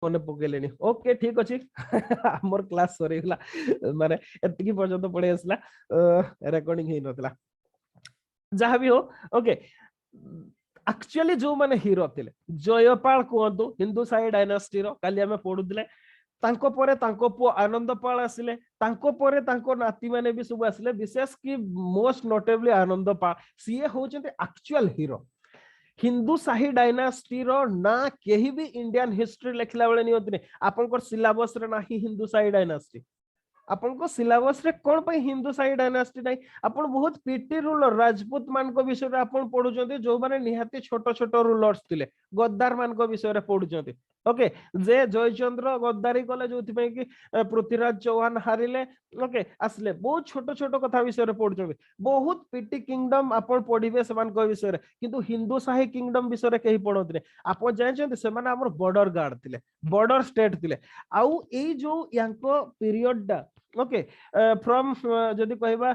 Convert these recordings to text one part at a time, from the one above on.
मन पकेलेनी ओके ठीक अच्छे आमर क्लास सरीगला माने एतिकी पर्यंत पढ़े आसला रेकॉर्डिंग ही नतला जहाँ भी हो ओके एक्चुअली जो माने हीरो थिले जयपाल कहतु हिंदू साई डायनास्टी रो काली आमे पढुतले तांको परे तांको पुओ आनंदपाल आसिले तांको परे तांको नाती माने भी सब आसिले विशेष की मोस्ट नोटेबली आनंदपाल सीए होचंते actual hero Hindu Shahi dynasty रो ना केही भी इंडियन हिस्ट्री लेखला बेले नियंत्रण आपनकर सिलेबस रे नाही हिंदू शाही डायनास्टी आपनको सिलेबस रे कोन पे हिंदू शाही डायनास्टी नाही आपण बहुत पीटी रूलर राजपूत मान को विषय रे आपण पढुचंती जो माने निहाती छोट छोट रूलर्स थिले गद्दार मान को विषय रे पढुचंती ओके जे जयचंद्र गद्दारी कले जोथि पे कि पृथ्वीराज चौहान हारिले ओके आसले बहुत छोट छोट कथा विषय रे पढुचंती बहुत पीटी किंगडम आपण पढिबे समान को विषय रे किंतु हिंदू शाही किंगडम विषय रे केही पढोतले आपण जानचंती से माने हमर बॉर्डर गार्ड थिले बॉर्डर स्टेट थिले आउ एई जो यांको पीरियड डा ओके फ्रॉम जदि कहबा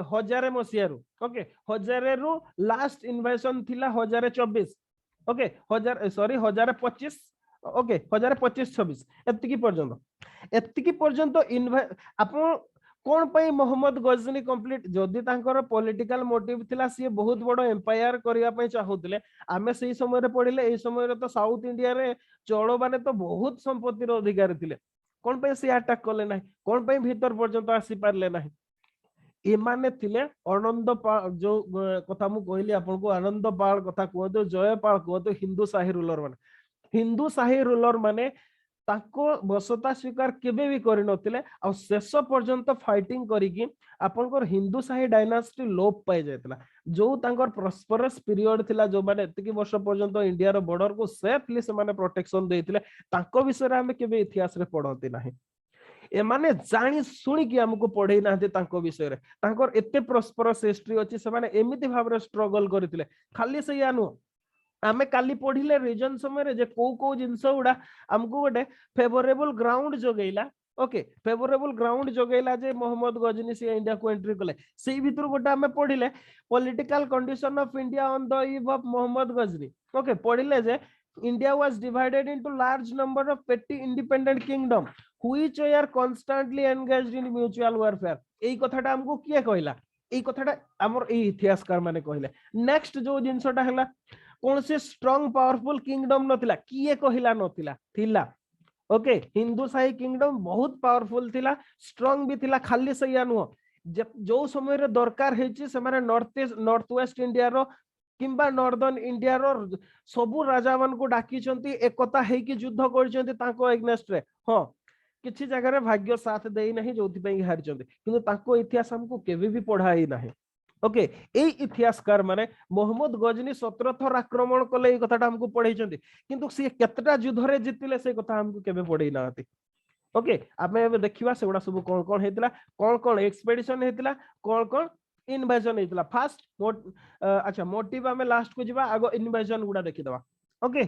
1000 मसियारू ओके 1000 रु लास्ट इन्वेशन थिला 1024 ओके 1025 ओके 1025-26 एतिकी पर्यंत आपण कोन पई मोहम्मद गजनी कंप्लीट जदि तांकर पॉलिटिकल मोटिव थिला सी बहुत बड़ एम्पायर करिया पई चाहूतले आमे सही समय रे पढिले एई समय रे तो साउथ इंडिया रे चोलो माने तो बहुत संपत्ति रो अधिकारी थिले कोन पे सी अटैक करले नाही कोन पे भीतर पर्यंत आसी पारले नाही एमाने थिले आनंद पाल जो कथा मु कहली आपन को आनंद पाल कथा कहतो जयपाल कहतो हिंदू शाही रूलर माने ताको बसता स्वीकार केबे भी करि नथिले आ शेष पर्यंत फाइटिंग करिकि आपनकर हिंदू शाही डायनास्टी लोप पाई जायतला जो तांकर प्रॉस्परस पीरियड थिला जो माने एतिकी वर्ष पर्यंत इंडिया रो बॉर्डर को सेफली से माने प्रोटेक्शन देथिले ताको विषय रे हमें केबे इतिहास रे पढंती नाही एमाने जानी सुनी कि हमको पढ़े ना तांको विषय रे तांकर एते प्रॉस्परस हिस्ट्री अछि से माने एमिति भाव रे स्ट्रगल करथिले खाली से यानु आमे काली पढ़िले रीजन समय रे जे को जिंस उडा हमको गोटे फेवरेबल ग्राउंड जोगैला ओके फेवरेबल ग्राउंड जोगैला जे मोहम्मद गजनी से इंडिया को एंट्री कले सेही भितर गोटे आमे पढ़िले political condition of India on the eve of Mohammad Ghazni okay पढ़िले जे India was divided into large number of petty independent kingdom which were constantly engaged in mutual warfare एई कथाटा हमको किए कहला एई कथाटा हमर एई इतिहासकार माने कहले नेक्स्ट जो जिंसटा हला कौन से स्ट्रांग पावरफुल किंगडम नथिला किए कहला नथिला थिला ओके हिंदू शाही किंगडम बहुत पावरफुल थिला स्ट्रांग भी थिला खाली सैया नुह जो समय रे दरकार हेची से माने नॉर्थ वेस्ट इंडिया रो किंबा नॉर्दर्न इंडिया रो सबु राजा मान को डाकी चंती एकता है कि युद्ध कर चंती ताको एग्नेस्ट रे हां किछि जगह रे भाग्य साथ देई नहीं जोथि पे हारि चंती किंतु ताको इतिहास हमको केबे भी पढ़ाई नाही ओके एई इतिहासकार माने मोहम्मद गजनी 17 थर आक्रमण कले ए कथाटा हमको पढ़ाई चंती किंतु से केतटा युद्ध रे जितिले से कथा हमको केबे पढ़ाई नाती ओके आमे एबे देखिबा सेगुडा सब कोन कोन हेतिला कोन एक्सपेडिशन हेतिला कोन इन्वेजन हेतिला फर्स्ट अच्छा मोटिव हमें लास्ट को जिबा आगो इन्वेजन गुडा देखि दबा ओके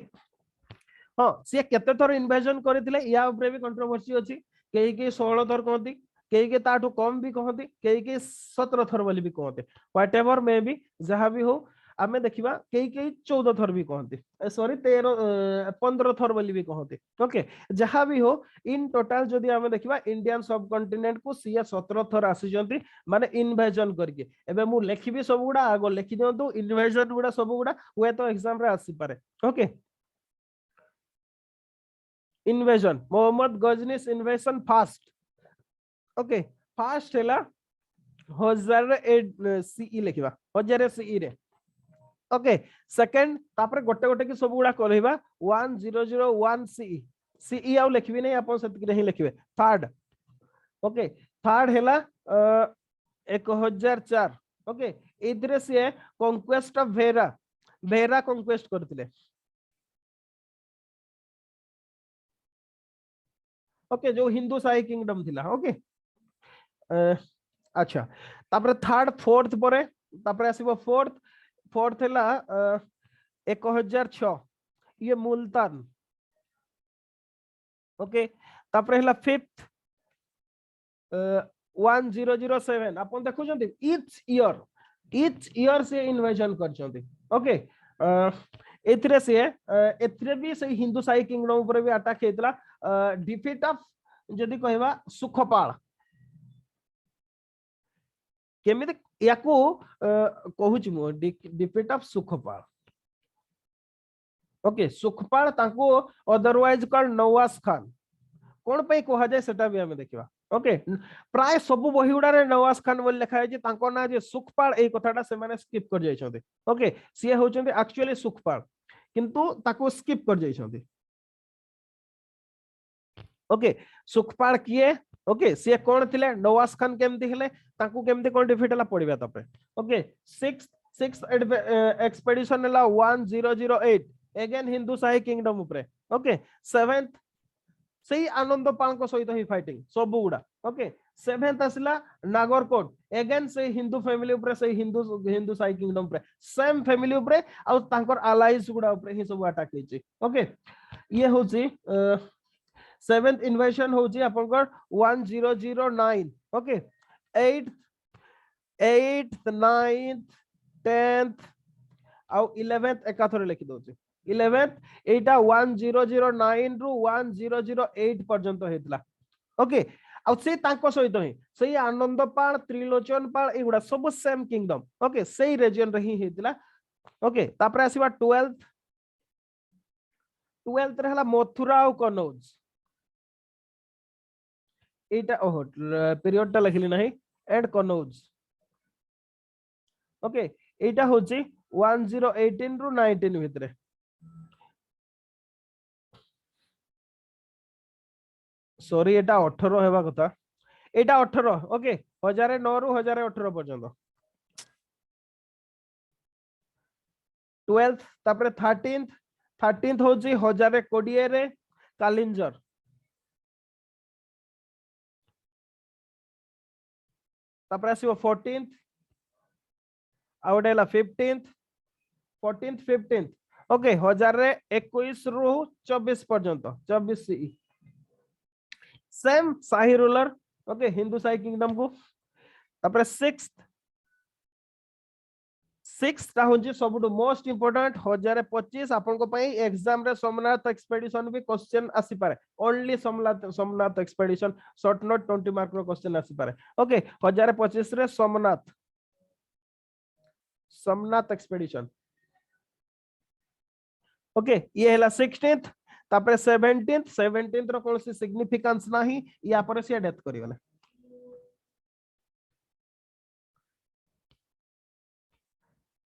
हां से केते थर इन्वेजन करथिले या ऊपर भी कंट्रोवर्सी अछि केही के 16 थर कहती केही के ताठो कम भी कहती केही के 17 थर बोली भी कहते व्हाटएवर मे बी जहां भी हो आमे देखिबा केही 14 थर भी कहती सॉरी 15 थर बोली भी कहते ओके जहां भी हो इन टोटल जदी आमे देखिबा इंडियन सब कॉन्टिनेंट को सीए 17 थर आसी जंती माने इन्वेजन करके एबे मु लेखिबी सब गुडा आगो लेखि दियंतु इन्वेजन गुडा सब गुडा हुए तो एग्जाम रे आसी पारे okay invasion Mohammad Ghazni's invasion first okay first हैला 1008 सीई लेखिबा 1000 सीई रे ओके सेकंड तापर गोटे गोटे की सब गुडा करहिबा 1001 सीई सीई आउ लेखिबी नै अपन सत नहीं लेखिबे थर्ड ओके थर्ड हैला 1004 ओके इधरे से कॉन्क्वेस्ट ऑफ भेरा कॉन्क्वेस्ट करथिले ओके जो हिंदू शाही किंगडम थिला ओके अच्छा तापर थर्ड फोर्थ परे तापर आसीबो फोर्थ हैला 1006 ये मुल्तान ओके तापर हैला फिफ्थ 1007 अपन देखु जंती ईच ईयर से इन्वेजन कर जंती ओके एथिरे से एथिरे भी से हिंदू शाही किंगडम ऊपर भी अटैक हेतला डिफीट ऑफ जदी कहबा सुखपाल केमिति याकू कहूच मु defeat of Sukhpal okay Sukhpal तांको अदरवाइज कॉल्ड नवाज खान कोन पे कहा जाय सेटा भी हमें देखिबा ओके प्राय सब बही गुडा रे नवाज खान बोल लिखा है जे तांको ना जे सुखपाल ए कथाटा से माने स्किप कर जाय छथि ओके सी होचंती एक्चुअली सुखपाल किंतु ताको स्किप कर जाय छथि ओके सुखपाल किए ओके सी कोन थिले नवाज खान केमति हेले ताको केमति कोन डिफीट हला पडिबा तपे ओके 6 एक्सपेडिशन हला 1008 अगेन हिंदू शाही किंगडम ऊपर ओके 7th सही आनंद पाल को सहित ही फाइटिंग सब गुडा ओके 7th आसला नागरकोट अगेन से हिंदू फैमिली ऊपर से हिंदू शाही किंगडम ऊपर सेम फैमिली ऊपर आ तांकर अलाइज गुडा ऊपर ही सब अटैक हेची ओके ये होची 7th इन्वेशन होची आपनकर 1009 ओके 8th 9th 10th आ 11th एकाथरे लिखि दोची 11th एटा 1009 रु 1008 पर्यंत हेतला ओके आ से तांको सहित ही सही आनंद पाल त्रिलोचन पाल एगुडा सब सेम किंगडम ओके सही रीजन रे ही हेतला ओके तापर आसीबा 12th रे हला मथुरा और कनौज एटा ओहो पीरियड ता लिखली नाही एंड कनौज ओके एटा होची 1018 रु 19 भितरे सॉरी एटा 18 हेबा कथा एटा 18 ओके 1009 रु 1018 पर्यंत 12th तापर 13th होची 1020 रे कालिंजर तापर आसीबो 14th आउडेला 15th 14th 15th okay 1021 रु 24 पर्यंत 24 सी सेम शाही ruler okay Hindu Shahi kingdom को तापर 6th ता होजी सबटु मोस्ट इंपोर्टेंट 1025 आपन को पई एग्जाम रे सोमनाथ एक्सपेडिशन भी क्वेश्चन आसी पारे only Somnath expedition short note 20 mark रो क्वेश्चन आसी पारे ओके 1025 रे सोमनाथ एक्सपेडिशन ओके ये हला 16th तापर 17th रो कोनसी सिग्निफिकेंस नाही या पर से डेथ करी गले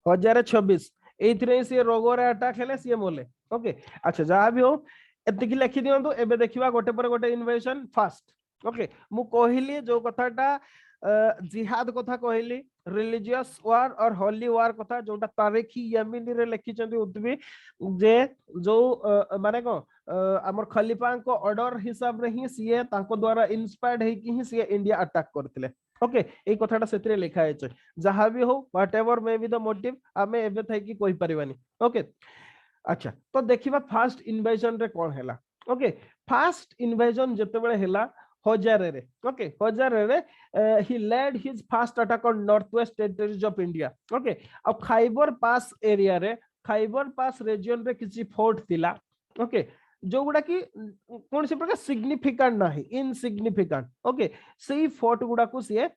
1026 एथरे से रोगोरे अटैक हेले से मोले ओके अच्छा जहा भी हो एतिकी लिखि दियंतु एबे देखिबा गोटे पर गोटे इन्वेशन फास्ट ओके मु कहिली जो कथाटा जिहाद कथा कहली रिलीजियस वार और होली वार कथा जोटा तारीखी यमिनी रे लिखि चंदी उतबी जे जो माने को हमर खलीफा को ऑर्डर हिसाब रे ही सीए तांको द्वारा इंस्पायर्ड है कि ही सीए इंडिया अटैक करथिले ओके ए कथाटा सेतरे लिखा है जहां भी हो whatever may be the motive हमें एबे थाई कि कोइ परिबानी ओके अच्छा तो देखिबा फास्ट इन्वेजन रे कोन हैला ओके फास्ट इन्वेजन जते बेले हैला हजारे रे ओके हजारे रे he led his first attack on north west territories of India okay अब खाइबर पास एरिया रे खाइबर पास रीजन रे किछि फोर्ट थिला ओके जो गुडा की कौन से प्रकार सिग्निफिकेंट नाही इनसिग्निफिकेंट ओके सेही फोर्ट गुडा को से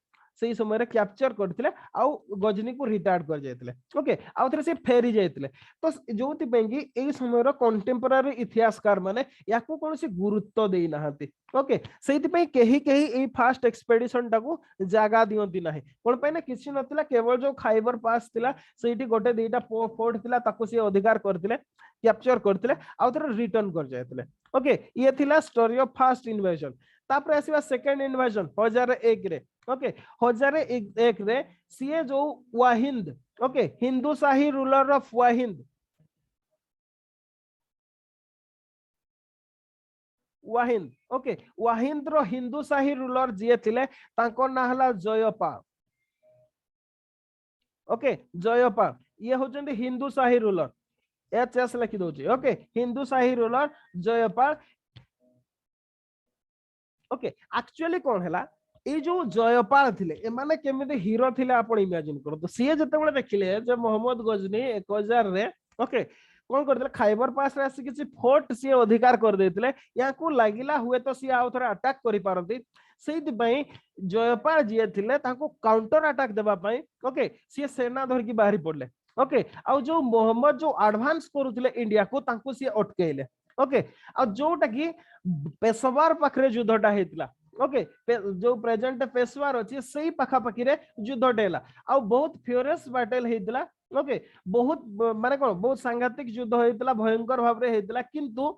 सेही समय रे कैप्चर करथिले आ गजनी को रिटायर्ड कर जायतिले ओके आ थरे से फेरी जायतिले तो जोति पेंगी एई समय रो कंटेम्पोररी इतिहासकार माने याकू कोन से गुरुत्व देई नाहंती ओके सेति पे केही केही एई फास्ट एक्सपेडिशन टाकू जागा दियंती नाही कोन पे ना किछि नथिला केवल जो खाइबर पास थिला सेठी गोटे दुईटा फोर्ट थिला ताकू से अधिकार करथिले कैप्चर करथिले आ थरे रिटर्न कर जायतिले ओके ये थिला स्टोरी ऑफ फास्ट इन्वेजन तापर आसीबा सेकंड इन्वेजन 1001 रे ओके 1001 रे सीए जो Waihind okay Hindu Shahi ruler of Waihind okay Waihind रो हिंदू शाही रूलर जे थिले तांको ना हला जयपाल ओके जयपाल ये होचंदी हिंदू शाही रूलर एचएस लिखि दोची okay Hindu Shahi ruler Jaipal okay actually कोन हैला ए जो जयपाल थिले ए माने केमिते हीरो थिले आपण इमेजिन करो तो सी जते बेले देखिले जे मोहम्मद गजनी 1000 रे ओके कौन करथिले खाइबर पास रे आसी किछि फोर्ट सी अधिकार कर देथिले या को लागिला हुए तो सी आउ थरे अटैक करि पारंती सेति पई जयपाल जी थिले ताको काउंटर अटैक देबा पई ओके सी सेना धर की बाहरी पड़ले ओके आ जो मोहम्मद जो एडवांस करूथिले इंडिया को ताको सी अटकेले ओके आ जोटा की पेशवार पाखरे युद्धटा हेतिला ओके जो प्रेजेंट पेशवार अछि सेही पाखा पाखी रे युद्ध डेला आ बहुत फ्यूरियस बैटल हेतिला ओके बहुत माने कोन बहुत सांघातिक युद्ध हेतिला भयंकर भाव रे हेतिला किंतु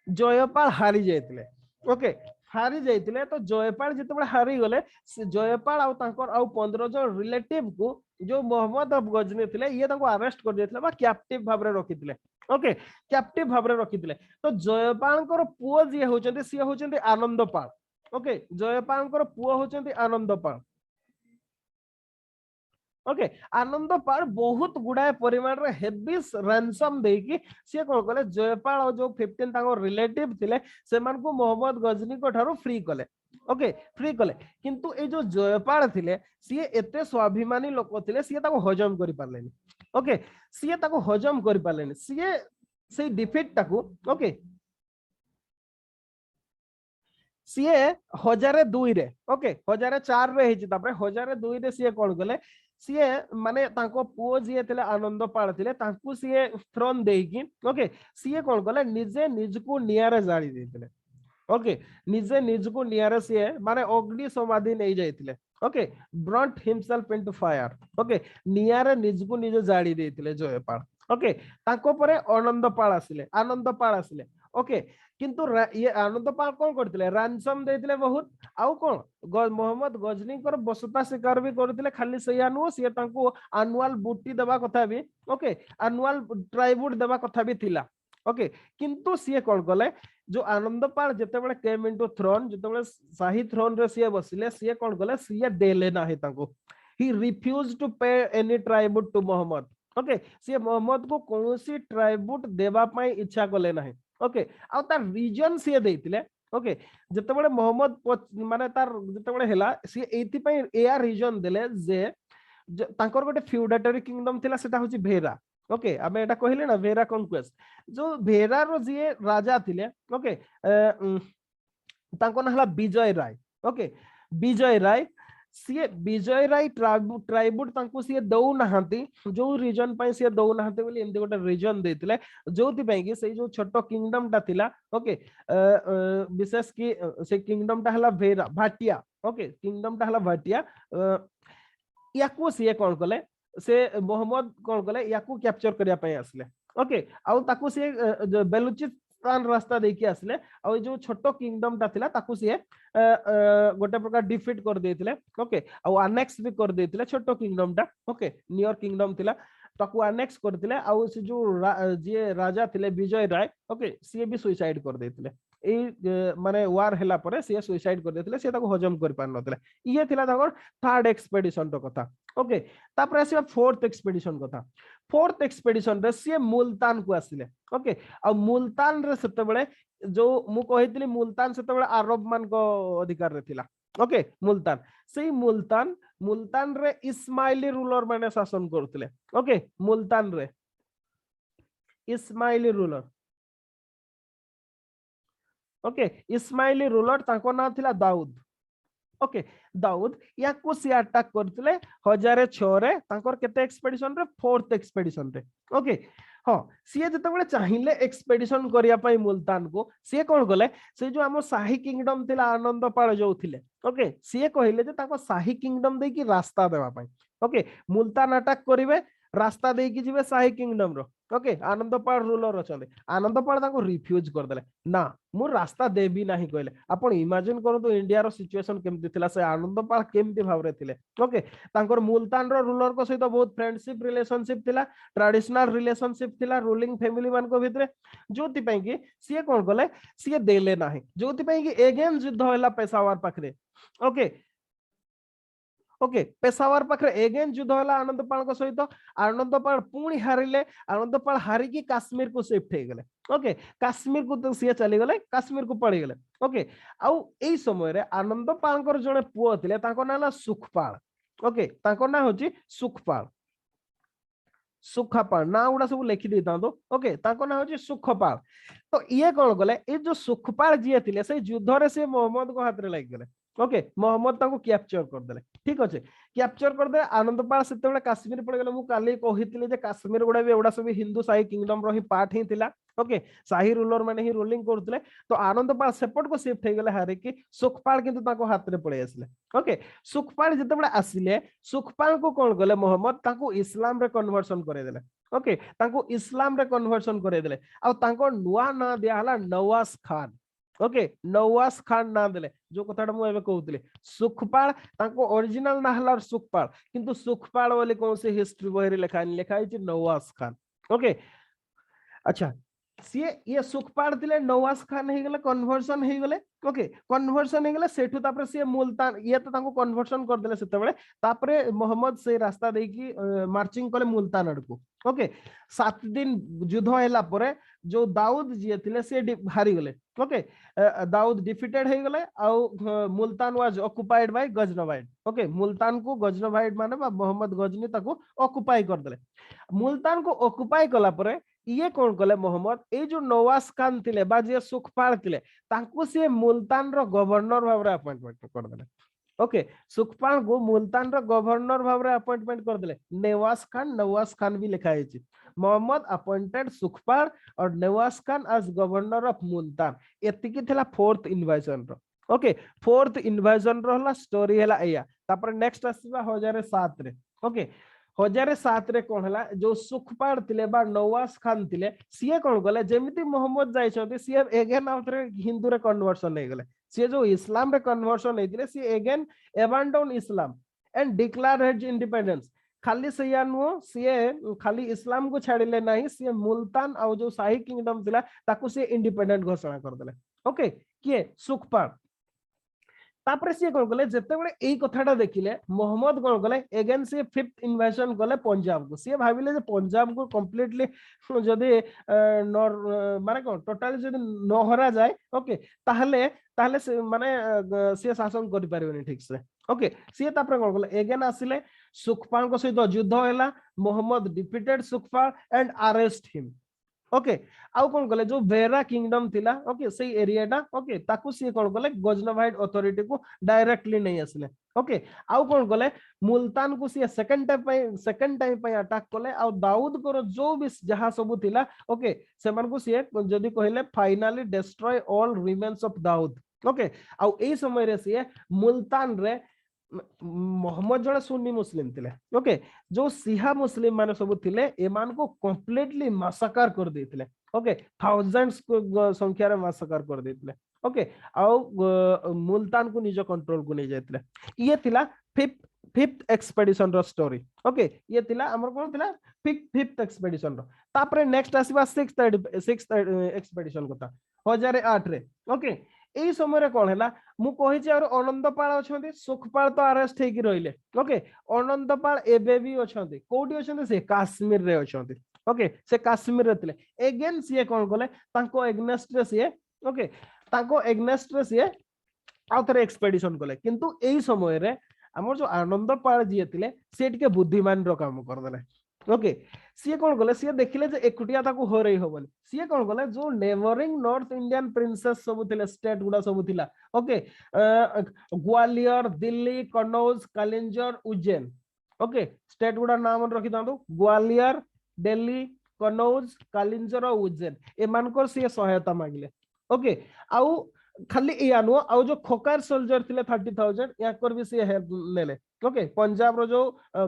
जयपाल हारी जायतिले ओके हारी जायतिले तो जयपाल जिते हारी गले जयपाल आउ तांकर आउ 15 जन रिलेटिव को जो मोहम्मद ऑफ गजनी थिले ये तांको अरेस्ट कर देथिले बा कैप्टिव भाव रे रखिथिले ओके कैप्टिव भाव रे रखिथिले तो जयपालकर पुओ जे होचंती सी होचंती आनंदपाल ओके जयपालकर पुओ होचंती आनंदपाल ओके आनंदपाल बहुत गुड़ाए परिमाण रे हेवी रैंसम देकी से कोन कले जयपाल और जो 15 ताको रिलेटिव थिले से मान को मोहम्मद गजनी को ठारो फ्री कले ओके फ्री कले किंतु ए जो जयपाल थिले सी एते स्वाभिमानी लोक थिले सी ताको हजम करि पारलेनी ओके सी ताको हजम करि पारलेनी सी से डिफीट ताको ओके सीए 1002 रे ओके 1004 रे हिची तापरे 1002 रे सीए कोन गले सीए माने तांको पुओ जिए थिले आनंदपाल थिले तांकु सीए थ्रोन देकी ओके सीए कोन गले निजे निजको नियारे जाळी देथिले ओके निजे निजको नियारे सीए माने अग्नि समाधि नै जायथिले okay burnt himself into fire okay नियारे निजको निजे जाळी देथिले जयपाल ओके तांको परे आनंदपाल आसिले ओके किंतु ये आनंदपाल कौन करथिले रैंसम देथिले बहुत आउ कौन मोहम्मद गजनी कर बसता शिकार भी करथिले खाली सैया नु से तांको एनुअल बूटी देबा कथा भी ओके एनुअल ट्राइब्यूट देबा कथा भी थिला ओके किंतु सी कौन कले जो आनंदपाल जेतेबेले केम इनटू थ्रोन जेतेबेले शाही थ्रोन रे सी बसिले सी कौन कले सी देले नाही तांको he refuse to pay any tribute to Mohammad okay सी मोहम्मद को कोनोसी ट्राइब्यूट देबा पई इच्छा कले नाही ओके आ तार रीजन सी देथिले ओके जेतेबेले मोहम्मद माने तार जेतेबेले हेला सी एथि पई एया रीजन देले जे तांकर गोटे फ्यूडेटरी किंगडम थिला सेटा होची भेरा ओके आमे एटा कहिले ना भेरा कॉन्क्वेस्ट जो भेरा रो जे राजा थिले ओके तांको नाला विजय राय ओके विजय राय सी विजय राय ट्राइब्यूट तांको सी दउ नहांती जो रीजन पई सी दउ नहांती बोली एंदी गोटे रीजन देथिले जोति पई कि से जो छोटो किंगडम ता थिला ओके विशेष की से किंगडम ता हला भेरा भाटिया ओके किंगडम ता हला भाटिया याकू सी कोन कले से मोहम्मद कोन कले याकू कैप्चर करिया पई आसले ओके आउ ताकू सी बेलुचिस्तान रास्ता देखि आसले आ जो छोटो किंगडम ता थिला ताकू सी गोटे प्रकार डिफीट कर देथिले ओके आ अनेक्स भी कर देथिले छोटो किंगडम ता ओके नियर किंगडम थिला ताकू अनेक्स करथिले आ से जो जे राजा थिले विजय राय ओके सी भी सुसाइड कर देथिले ए माने वार हेला परे से सुसाइड कर देथिले से ताको हजम कर पार नथिले ये थिला ताको थर्ड एक्सपेडिशन तो कथा ओके तापर आसीबा फोर्थ एक्सपेडिशन कथा फोर्थ एक्सपेडिशन रे से मुल्तान को आसिले ओके आ मुल्तान रे सेते बेले जो मु कहितली मुल्तान सेते बेले अरब मान को अधिकार रे थिला ओके मुल्तान सेही मुल्तान रे इस्माइली रूलर माने शासन करथिले ओके मुल्तान रे Ismaili ruler okay Ismaili ruler ताको नाम थिला दाऊद ओके दाऊद या को सी अटैक करथिले 1006 रे तांकर केते एक्सपेडिशन रे फोर्थ एक्सपेडिशन रे ओके हां सी जतबेले चाहिले एक्सपेडिशन करिया पई मुल्तान को सी कोन गले से जो हम शाही किंगडम थिला आनंदपाल जो थिले ओके सी कहिले जे ताको शाही किंगडम दे की रास्ता देबा पई ओके मुल्तान अटैक करिवे रास्ता दे की जिवे शाही किंगडम रो ओके आनंदपाल रूलर अछले आनंदपाल ताको रिफ्यूज कर देले ना मु रास्ता देबी नाही कहले आपण इमेजिन करतो इंडिया रो सिचुएशन केमति थिला से आनंदपाल केमति भावरे थिले ओके तांकर मुल्तान रो रूलर को सहित बहुत फ्रेंडशिप रिलेशनशिप थिला ट्रेडिशनल रिलेशनशिप थिला रूलिंग फैमिली मान को भितरे जोति पई कि सी कोन गले सी देले नाही जोति पई कि अगेन युद्ध होला पेशावर पाखरे ओके ओके पेशावर पाखरे अगेन युद्ध होला आनंदपाल को सहित आनंदपाल पुणी हारिले आनंदपाल हारि की काश्मीर को शिफ्ट हे गेले ओके काश्मीर को तो सी चली गले काश्मीर को पड़ी गले ओके आउ एई समय रे आनंदपाल कर जने पुओ थिले ताको नाला सुखपाल ओके ताको ना होची सुखपाल सुखपाल ना गुड़ा सब लिखि दे तांतो ओके ताको ना होची सुखपाल तो ये कौन गले ए जो सुखपाल जी थिले से युद्ध रे से मोहम्मद को हाथ रे लाग गले ओके मोहम्मद ताको कैप्चर कर देले ठीक अछि कैप्चर कर दे आनंदपाल सेते बेले काश्मीर पड़ गेले मु काली कहितले जे काश्मीर गुडा भी एवडा सब हिंदू शाही किंगडम रो ही पार्ट ही थिला ओके शाही रूलर माने ही रूलिंग करथले तो आनंदपाल सेपट को शिफ्ट हे गेले हारे कि सुखपाल किंतु ताको हाथ रे पळे आसले ओके सुखपाल जते बेले आसिले सुखपाल को कोन गले मोहम्मद ताको इस्लाम रे कन्वर्सन करे देले ओके ताको इस्लाम रे कन्वर्सन करे देले आ ताको नुआ ना दिया हला नवाज खान ओके नवाज खान ना देले जो कथाटा मु एबे कहउतले सुखपाल ताको ओरिजिनल ना हला सुखपाल किंतु सुखपाल वाले कौन से हिस्ट्री बही रे लिखा है नवाज खान ओके अच्छा सी ये सुखपाल दिले नवाज खान हे गेले कन्वर्सन हे गेले ओके कन्वर्सन हे गेले सेठु तापर सी मुल्तान ये तो ताको कन्वर्सन कर देले सेते बेले तापर मोहम्मद से रास्ता दे की मार्चिंग कले मुल्तान अडकू ओके 7 दिन युद्ध हैला परे जो दाऊद जी थिले से हारी गले ओके दाऊद डिफिटेड हे गले आ Multan was occupied by Ghaznavid okay Multan को गजनवाइड माने मोहम्मद गजनी ताको ऑक्युपाई कर देले मुल्तान को ऑक्युपाई कला परे ये कौन कले मोहम्मद ए जो नवाज खान थिले बा जे सुखपाल थिले तांको से मुल्तान रो गवर्नर भाबरे अपॉइंटमेंट कर देले ओके सुखपाल को मुल्तान रो गवर्नर भाबरे अपॉइंटमेंट कर देले नवाज खान भी लिखा है मोहम्मद अपॉइंटेड सुखपाल और Nawaz Khan as governor of Multan एतिकी थिला फोर्थ इन्वेजन रो ओके फोर्थ इन्वेजन रो हला स्टोरी हला एया तापर नेक्स्ट आसीबा 1007 रे ओके 1007 रे कोन हला जो सुखपाल थिले बा नवाज खान थिले सीए कोन गले जेमिति मोहम्मद जाय छथि सीए अगेन आफ्टर हिंदू रे कन्वर्सन नै गले सीए जो इस्लाम रे कन्वर्सन नै थिले सी again abandon Islam and declare his independence खाली सैया नुओ सीए खाली इस्लाम को छाड़िले नाही सीए मुल्तान आ जो शाही किंगडम थिला ताकू से इंडिपेंडेंट घोषणा कर देले ओके किए सुखपाल तापर से कोन गले जते बेले एई कथाटा देखिले मोहम्मद कोन गले अगेन से फिफ्थ इन्वेजन गले पंजाब को से भाबिले जे पंजाब को कंप्लीटली जदी माने कोन टोटली जदी नहरा जाय ओके ताहले ताहले से माने से शासन करि पारिबनी ठीक से ओके से तापर कोन गले अगेन आसिले सुखपाल को सहित युद्ध होला Mohammad defeated Sukhpal and arrest him okay आउ कोन गले जो वेरा किंगडम थिला ओके से एरियाटा ओके ताकू सी कोन गले गजनवाइड अथॉरिटी को डायरेक्टली नहीं आसले ओके आउ कोन गले मुल्तान को सी सेकंड टाइम पे अटैक कले आ दाऊद को जो भी जहां सब थिला ओके सेमन को सी जदी कहले finally destroy all remains of Daud okay आउ एई समय रे सी मुल्तान रे मोहम्मद जड़े सुन्नी मुस्लिम थिले ओके जो सिहा मुस्लिम माने सब थिले एमान को कंप्लीटली मासकर कर देथिले ओके थाउजेंड्स को संख्या रे मासकर कर देथिले ओके आउ मुल्तान को निज कंट्रोल को नै जायतिले ये थिला फिफ्थ एक्सपेडिशन रो स्टोरी ओके ये थिला हमर कोन थिला फिफ्थ एक्सपेडिशन रो तापरे नेक्स्ट आसीबा सिक्स्थ एक्सपेडिशन कथा 1008 रे ओके एई समय रे कोन हैला मु कहि जे और आनंदपाल अछंती सुखपाल तो अरेस्ट हे कि रहिले ओके आनंदपाल एबे भी अछंती कोठी अछंती से कश्मीर रे अछंती ओके से कश्मीर रे थिले अगेन से कोन गले तांको एग्नेस्ट रे से ओके तांको एग्नेस्ट रे से आउथरे एक्सपेडिशन कले किंतु एई समय रे हमर जो आनंदपाल जी थिले से टिके बुद्धिमान रो काम कर देले ओके सी कोन गले सी देखिले जे एकुटिया ताको होरई होबनी सी कोन गले जो नेबरिंग नॉर्थ इंडियन प्रिंसेस सब थिले स्टेट गुडा सब थिला okay Gwalior Delhi Kanauj Kalinjar Ujjain okay state गुडा नाम रखि दांतो ग्वालियर दिल्ली कनौज कलिंजर और उज्जैन ए मानकर सी सहायता मांगले ओके आउ खाली यानो आउ जो खोकार सोल्जर थिले 30,000 याकर भी से हेल्प लेले ओके पंजाब रो जो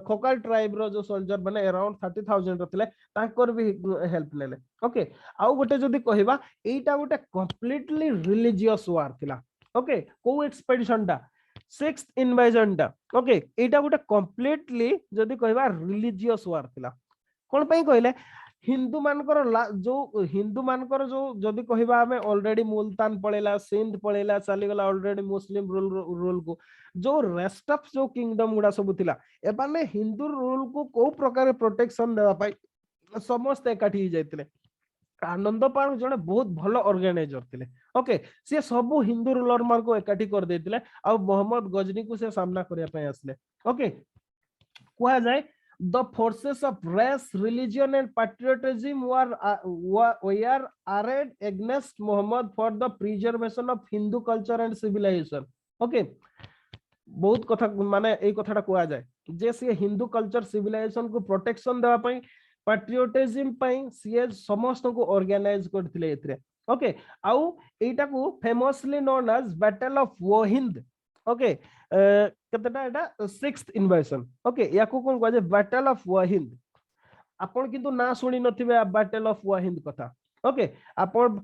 खोकार ट्राइब रो जो सोल्जर बने अराउंड 30,000 रो थिले ताकर भी हेल्प लेले ओके आउ गोटे जदी कहिबा एटा गोटे कंप्लीटली रिलीजियस वार थिला ओके को एक्सपेडिशन टा सिक्स्थ इन्वेजन टा ओके एटा गोटे कंप्लीटली जदी कहिबा रिलीजियस वार थिला कोन पई कहले हिंदू मानकर जो जदी कहिबा हमें ऑलरेडी मुल्तान पळेला सिंध पळेला चली गला ऑलरेडी मुस्लिम रूल को जो रेस्ट ऑफ जो किंगडम गुडा सब थिला एबाने हिंदू रूल को को प्रकार प्रोटेक्शन देबा पाई समस्त एकाठी जायतिले आनंदपाल जने बहुत भलो ऑर्गेनाइजर थिले ओके से सब हिंदू रूलर मार को एकाठी कर देतिले आ मोहम्मद गजनी को से सामना करिया पई आसले ओके कुआ जाय the forces of race, religion and patriotism were arrayed against Muhammad for the preservation of Hindu culture and civilization. Okay, बहुत कथा माने ए कथाटा कुआ जाए जे से हिंदू कल्चर सिविलाइजेशन को प्रोटेक्शन देवा पई पैट्रियोटिज्म पई से समस्त को ऑर्गेनाइज करथिले एथरे. ओके, आउ एटा को famously known as battle of Waihind. Okay, कतटा एटा 6th इन्वेशन. ओके, याकू कोन कहजे बैटल ऑफ वहिंद. आपण किंतु ना सुनी नथिबे बैटल ऑफ वहिंद कथा. ओके, आपण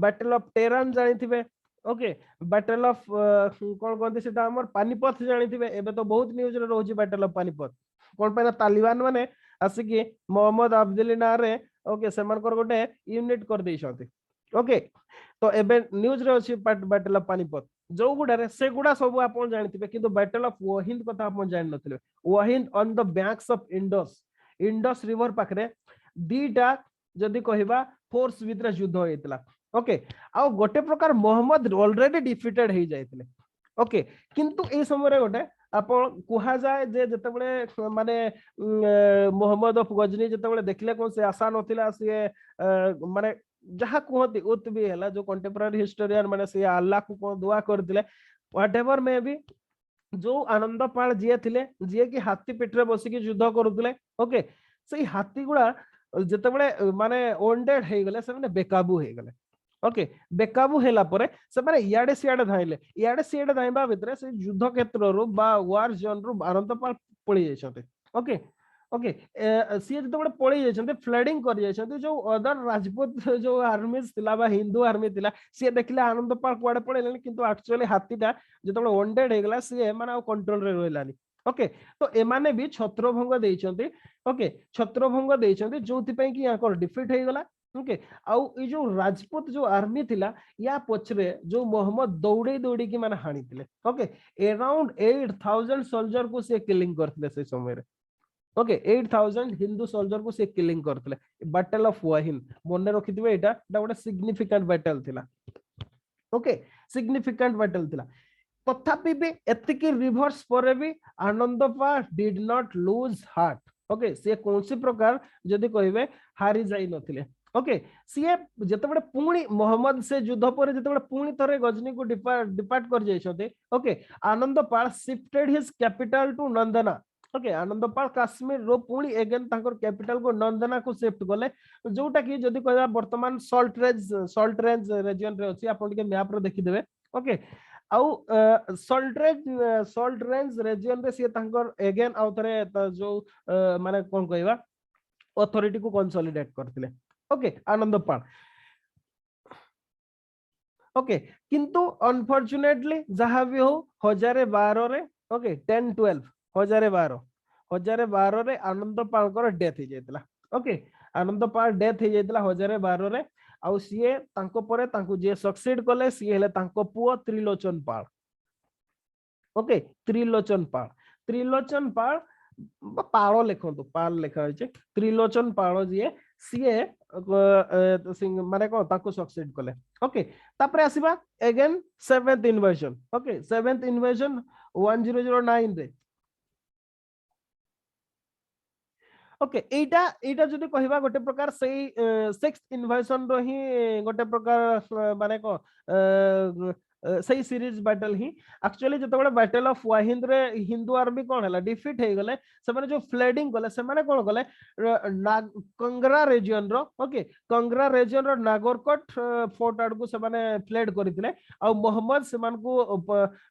बैटल ऑफ टेरन जानिथिबे. ओके, बैटल ऑफ कोन कहते सेटा हमर पानीपत जानिथिबे. एबे तो बहुत न्यूज रे रहउची बैटल ऑफ पानीपत. कोन पे तालिबान माने आसिकी मोहम्मद अफजली नारे ओके सेमानकर गोटे यूनिट कर दैछथि. ओके, तो एबे न्यूज रे अछि बैटल ऑफ पानीपत जो गुडा से गुडा सब आपण जानिथिबे किंतु बैटल ऑफ वहिंद कथा आपण जानि नथिले. Waihind on the banks of Indus river पाखरे दीटा जदी कहिबा फोर्स वित्र युद्ध होइतला. ओके, आ गोटे प्रकार मोहम्मद ऑलरेडी डिफिटेड हे जाइतले. ओके, किंतु ए समय रे गोटे आपण कुहा जाय जे जते बळे माने मोहम्मद ऑफ गजनी जते बळे देखले कोन से आशा नथिला से माने जहा कहती उत भी हैला जो कंटेम्पररी हिस्टोरियन माने से अल्लाह को कोन दुआ कर दिले व्हाटएवर मे बी जो आनंदपाल जी थिले जी कि हाथी पिठरे बसी कि युद्ध करूतले. ओके, से हाथी गुडा जते बळे माने ओंडेड हे गले से माने बेकाबू हे गले. ओके, बेकाबू हेला परे से माने याडे सियाडे धाइले. याडे सियाडे धाइबा भितरे से युद्ध क्षेत्र रु बा वार जोन रु आनंदपाल पळी जायछते. ओके, ओके, सी जते बळे पळी जायछते फ्लडिंग कर जायछते जो अदर राजपूत जो आर्मीज थिला बा हिंदू आर्मी थिला सी देखले आनंदपाल कुआडे पळेले किंतु एक्चुअली हाथीटा जते बळे ओंडेड हे गला सी माने आ कंट्रोल रे रहलानी. ओके, तो एमाने भी छत्रभंग देइछंती. ओके, छत्रभंग देइछंती जोथि पई कि याकर डिफीट हे गला. ओके, आउ ई जो राजपूत जो आर्मी थिला या पछरे जो मोहम्मद दौड़ी दौड़ी की माने हानी थिले. ओके, अराउंड 8000 सोल्जर को से किलिंग करथिले से समय रे. ओके, 8000 हिंदू सोल्जर को से किलिंग करथिले. बैटल ऑफ वहिंद मने रखिथिबे एटा गोटे सिग्निफिकेंट बैटल थिला. ओके, सिग्निफिकेंट बैटल थिला. तथापि भी एतिकी रिवर्स परे भी Anandpal did not lose heart. Okay, से कोनसी प्रकार जदी कहिबे हारी जाई नथिले. ओके, सीए जतबे पुणी मोहम्मद से युद्ध पर जतबे पुणी थरे गजनी को डिपार्ट कर जाइछते. Okay, Anandpal shifted his capital to Nandana. Okay, Anandpal Kashmir रो पुणी अगेन तांकर कैपिटल को नंदना को शिफ्ट गले जोटा कि जदी कहबा वर्तमान सॉल्ट रेंज रीजन रे अछि. आपण के मैप रे देखि देबे. ओके, आउ सॉल्ट रेंज रीजन रे से तांकर अगेन आउ थरे जो माने कोन कहबा अथॉरिटी को कंसोलिडेट करथिले. ओके, आनंदपाल. ओके, किंतु अनफॉर्चुनेटली जहां भी हो 1012 रे. ओके, 1012 1012 रे आनंदपाल को डेथ हो जाइतला. ओके, आनंदपाल डेथ हो जाइतला 1012 रे. आउ सीए तांको परे तांको जे सक्सीड कले सीए हेले तांको पुओ त्रिलोचन पाल. ओके, त्रिलोचन पाल पाल लिखंतु पाल लिखा होय छै. त्रिलोचन पाल जी सीए माने को ताको सक्सीड कले. ओके, तापरे आसीबा again 7th invasion. Okay, 7th invasion 1009 रे. ओके, एटा जदी कहिबा गोटे प्रकार सेही 6th इन्वेजन रो ही गोटे प्रकार माने को सही सीरीज बैटल ही एक्चुअली जतबे बैटल ऑफ वहिंद रे हिंदू आर्मी कोन हला डिफीट हे गले. से माने जो फ्लडिंग गले से माने कोन गले कंगरा रीजन रो. ओके, कंगरा रीजन रो नागरकोट फोर्ट आड को से माने फ्लड करथिले. आ मोहम्मद से मान को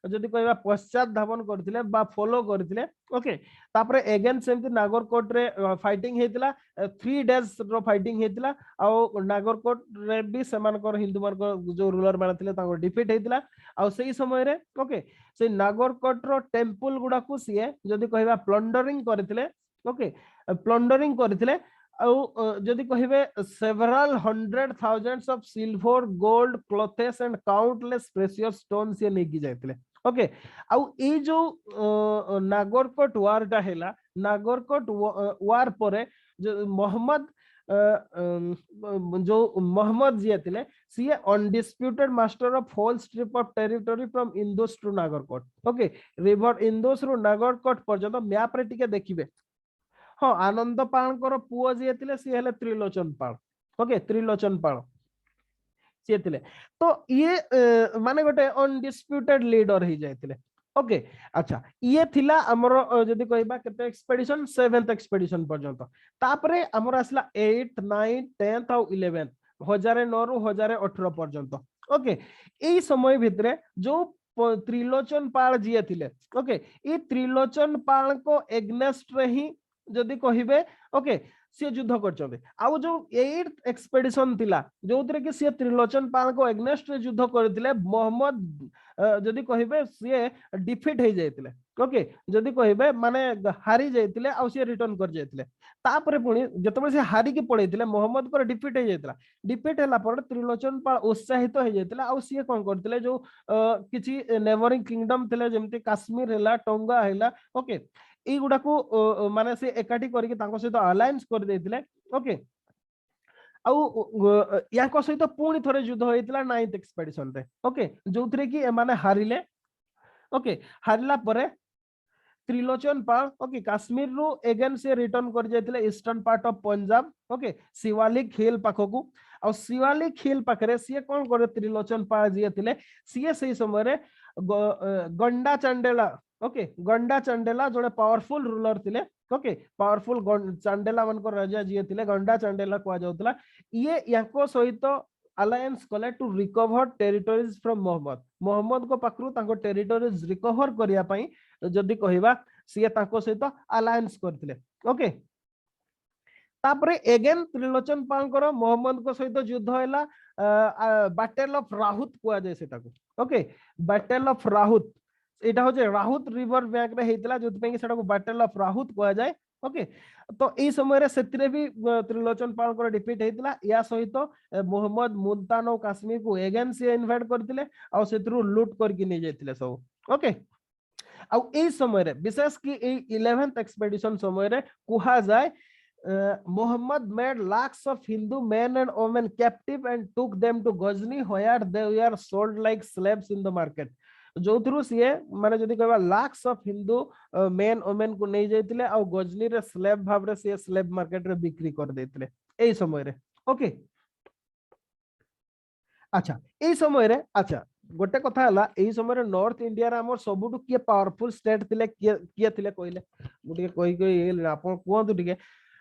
जदी कहबा पश्चात धावन करथिले बा फॉलो करथिले. ओके, तापरे अगेन सेमति नागरकोट रे फाइटिंग हेतिला. 3 डेज रो फाइटिंग हेतिला. आ नागरकोट रे भी से मान को हिंदू मान को जो रूलर माने थिले ताको डिफीट हेतिला. आ सही समय रे ओके से नागरकोट रो टेंपल गुडा को सीए जदी कहबा प्लंडरिंग करथिले. ओके, प्लंडरिंग करथिले. जदि कहिबे several 100,000 of silver gold clothes and countless precious stones ये नेकी जायतिले. ओके, आउ ए जो नागरकोट वार टा हेला नागरकोट वार परे जो मोहम्मद जो मोहम्मद जी थिले सी undisputed master of whole strip of territory from Indus to Nagarkot. Okay, river Indus रु नागरकोट पर्यंत मैप रे टिके देखिबे. हाँ आनंद पाल पुओ जी थिले सी हेले त्रिलोचन पाल ओके त्रिलोचन पाल सी थिले तो ये माने गोटे अनडिस्प्यूटेड लीडर ही जायतिले ओके अच्छा ये थिला हमर जदी कहबा केते एक्सपेडिशन 7th एक्सपेडिशन पर्यंत तापरे हमर आसला 8th 9th 10th और 11th 1009 रु 1018 पर्यंत ओके एई समय भितरे जो त्रिलोचन पाल जी थिले ओके ये त्रिलोचन पाल को एग्नेस्ट रे ही जदी कहिबे ओके सी युद्ध करछबे आउ जो 8th एक्सपेडिशन थिला जोतरे कि सी त्रिलोचन पाल को एग्नेस्ट रे युद्ध करथिले मोहम्मद जदी कहिबे सी डिफीट हे जायतिले ओके जदी कहिबे माने हारी जायतिले आउ सी रिटर्न कर जायतिले तापरे पुनी जतबे से हारी के पड़ेतिले मोहम्मद को डिफीट हे जायतिला डिफीट हला पर त्रिलोचन पाल उत्साहित हो जायतिला आउ सी कोन करतिले जो किछि नेबरिंग किंगडम थिले जेमति काश्मीर हला टोंगा हला ओके ई गुडा को माने से एकाठी करके तांको सहित अलायंस कर देथिले ओके आउ याको सहित पुणी थरे युद्ध होइतिला 9th एक्सपेडिशन रे ओके जोथरे कि माने हारिले ओके हारला परे त्रिलोचन पाल ओके काश्मीर रु अगेन से रिटर्न कर जायतिले eastern part of Punjab okay Shivalik hill पाखकू आ शिवालिक हिल पाखरे सी कोन करे त्रिलोचन पाल जे थिले सी सही समय रे गंडा चंडेला ओके गंडा चंडेला जोड़े पावरफुल रूलर थिले ओके पावरफुल चंडेला मन को राजा जी थिले गंडा चंडेला को जाउतला ये याको सहित अलायंस कले to recover territories from Mohammad Mohammad को पाखरु तांको टेरिटरीज रिकवर करिया पई जदी कहिबा सिए तांको सहित अलायंस करथिले ओके तापरे अगेन त्रिलोचन पाल मोहम्मद को सहित युद्ध हैला बैटल ऑफ राहुत को जाय सेटाको ओके बैटल ऑफ राहुत एटा हो जे राहुत रिवर बैंक रे हेतला जोत पे सेटा को बैटल ऑफ राहुत को जाय ओके तो ए समय रे सेतिरे भी त्रिलोचन पाल को डिफीट हेतला या सहित मोहम्मद मुल्तान और कश्मीर को अगेन से इन्वाइट करथिले आ सेतरु लूट करके नै जेथिले सब ओके आ ए समय रे विशेष कि ए 11th एक्सपेडिशन समय रे कुहा जाय Muhammad made lakhs of Hindu men and women captive and took them to Ghazni where they were sold like slaves in the market. जो थ्रू सीए माने जदी कहबा lakhs of Hindu main women को नै जायतिले आ गजनी रे स्लेव भाव रे से स्लेव मार्केट रे बिक्री कर देतिले एई समय रे ओके अच्छा एई समय रे अच्छा गोटे कथा हला एई समय रे नॉर्थ इंडिया रे हमर सबुटु के पावरफुल स्टेट थिले के थिले कहिले गुटे कोइ कोइ आपन कोंतु ठीक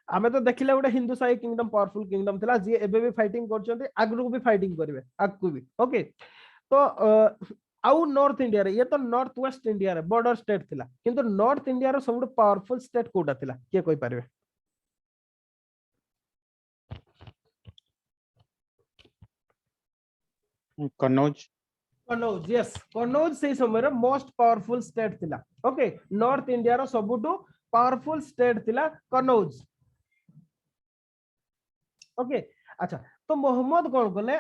आमे तो देखिले गोटे Hindu Sai kingdom powerful kingdom थिला जे एबे भी फाइटिंग करचंती आगु भी फाइटिंग करबे आगु भी ओके तो आउ नॉर्थ इंडिया रे ये तो नॉर्थ वेस्ट इंडिया रे बॉर्डर स्टेट थिला किंतु नॉर्थ इंडिया रो सबुटु पावरफुल स्टेट कोडा थिला के कोइ पारबे कन्नौज कन्नौज यस कन्नौज से समय रे मोस्ट पावरफुल स्टेट थिला ओके नॉर्थ इंडिया रो सबुटु पावरफुल स्टेट थिला कन्नौज ओके अच्छा तो मोहम्मद कौन कले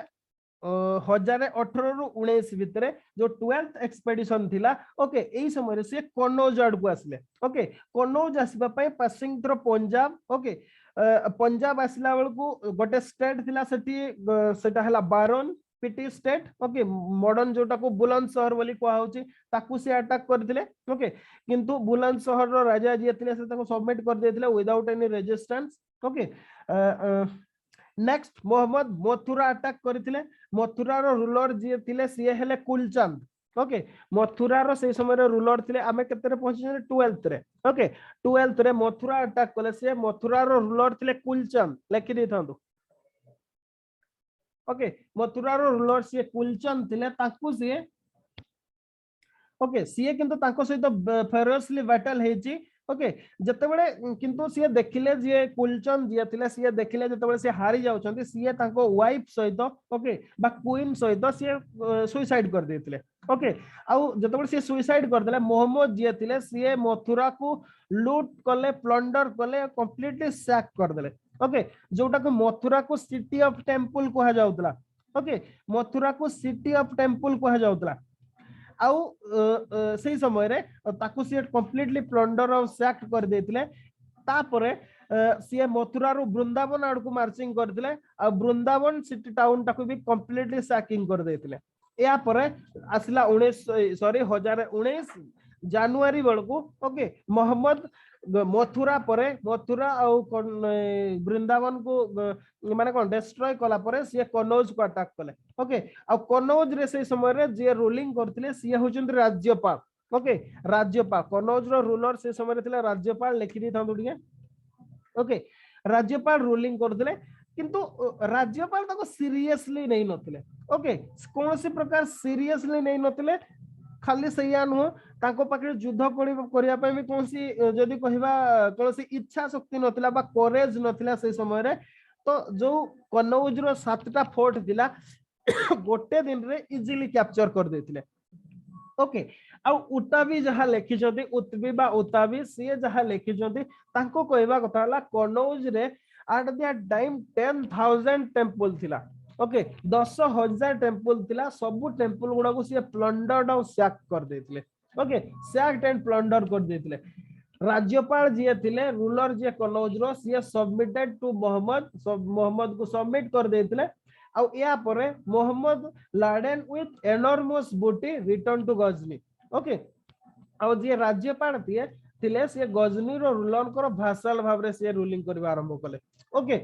1018 रु 19 भितरे जो 12th एक्सपेडिशन थिला ओके एई समय रे से कन्नौज आड़ को आसले ओके कन्नौज आसीबा पई passing throw Punjab okay Punjab आसला बेल को गोटे स्टेट थिला सेटा हला बारन पिटी स्टेट ओके मॉडर्न जोटा को बुलंद शहर बोली को होची ताकू से अटैक करथिले ओके किंतु बुलंद शहर रो राजा जे थिले से ताको सबमिट कर देथिले without any resistance okay next Mohammad Mathura attack करथिले मथुरा रो रूलर जे थिले सी हेले कुलचंद ओके मथुरा रो से समय रो रूलर थिले आमे केते रे पहुंची 12th रे ओके 12th रे मथुरा अटैक कले से मथुरा रो रूलर थिले कुलचंद लेखि देथांदो ओके मथुरा रो रूलर से कुलचंद थिले ताकू से ओके सीए किंतु ताको सहित फेरोसली बैटल हेची ओके जतेबेले किंतु सीए देखिले जे कुलचंद जे थिले सीए देखिले जतेबेले से हारी जाउछंती सीए ताको वाइफ सहित ओके बा क्वीन सहित सीए सुसाइड कर देथिले ओके आउ जतेबेले सीए सुसाइड कर देले मोहम्मद जे थिले सीए मथुरा को लूट कले प्लंडर कले कंप्लीटली सैक कर देले ओके जोटा को मथुरा को सिटी ऑफ टेंपल कहा जाउतला ओके मथुरा को सिटी ऑफ टेंपल कहा जाउतला आउ से समय रे ताकू सी कंप्लीटली प्लंडर और सैक कर देथिले तापरे सी मथुरा रो वृंदावन आड़ को मार्चिंग करथिले आ वृंदावन सिटी टाउन टाकू भी कंप्लीटली सैकिंग कर देथिले या परे आसला 19 सॉरी 1019 जनवरी बेलू ओके मोहम्मद मथुरा परे मथुरा वृंदावन को माने कौन डिस्ट्रॉय कला परे सी कनौज को अटैक कले ओके आ कनौज रे से समय रे जे रूलिंग करथिले सी होचंत राज्यपाल ओके राज्यपाल कनौज रो रूलर से समय रे थिला राज्यपाल लिखि दी थांदु डिगे ओके राज्यपाल रूलिंग करथिले किंतु राज्यपाल ताको सीरियसली नहीं नथिले ओके कौन सी प्रकार सीरियसली नहीं नथिले खाली सैया नुह ताको पाखे युद्ध करिया पे भी कौन सी जदी कहिबा कौन सी इच्छा शक्ति नथिला बा कोरेज नथिला से समय रे तो जो कनौज रो 7टा फोर्ट दिला गोटे दिन रे इजीली कैप्चर कर देथिले ओके आ उताबी जहा लिखि जदी उतबी बा उताबी से जहा लिखि जदी ताको कहबा कथा हला कनौज रे एट दैट टाइम 10,000 टेंपल थिला ओके 10,000 टेंपल थिला सब टेंपल गुडा को से प्लंडर्ड और सैक कर देथिले ओके सैक्ड एंड प्लंडर कर देथिले राज्यपाल जे थिले रूलर जे कनौज रो से सबमिटेड टू मोहम्मद को सबमिट कर देथिले आ या परे मोहम्मद लाडेन विथ एनॉर्मस बूटी रिटर्न टू गजनी ओके आ जे राज्यपाल थिले से गजनी रो रूलर को भाषाल भाव रे से रूलिंग करबा आरंभ कले ओके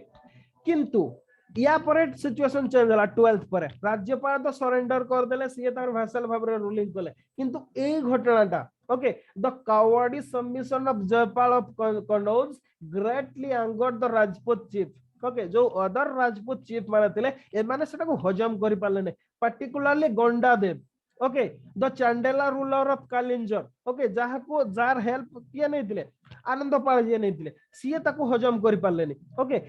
किंतु या परे सिचुएशन चेंज होला 12th परे राज्यपाल तो सरेंडर कर देले सी तार भाषाल भाव रे रूलिंग कले किंतु ए घटनाटा okay the cowardly submission of Jaipal of Kanauj greatly angered the Rajput chief okay जो अदर राजपूत चीफ माने थिले ए माने सेटा को हजम करि पाले ने particularly Ganda Dev okay the Chandela ruler of Kalinjar okay जहा को जार हेल्प किए नहीं थिले आनंदपाल जे नहीं थिले सी ताको हजम करि पाले ने ओके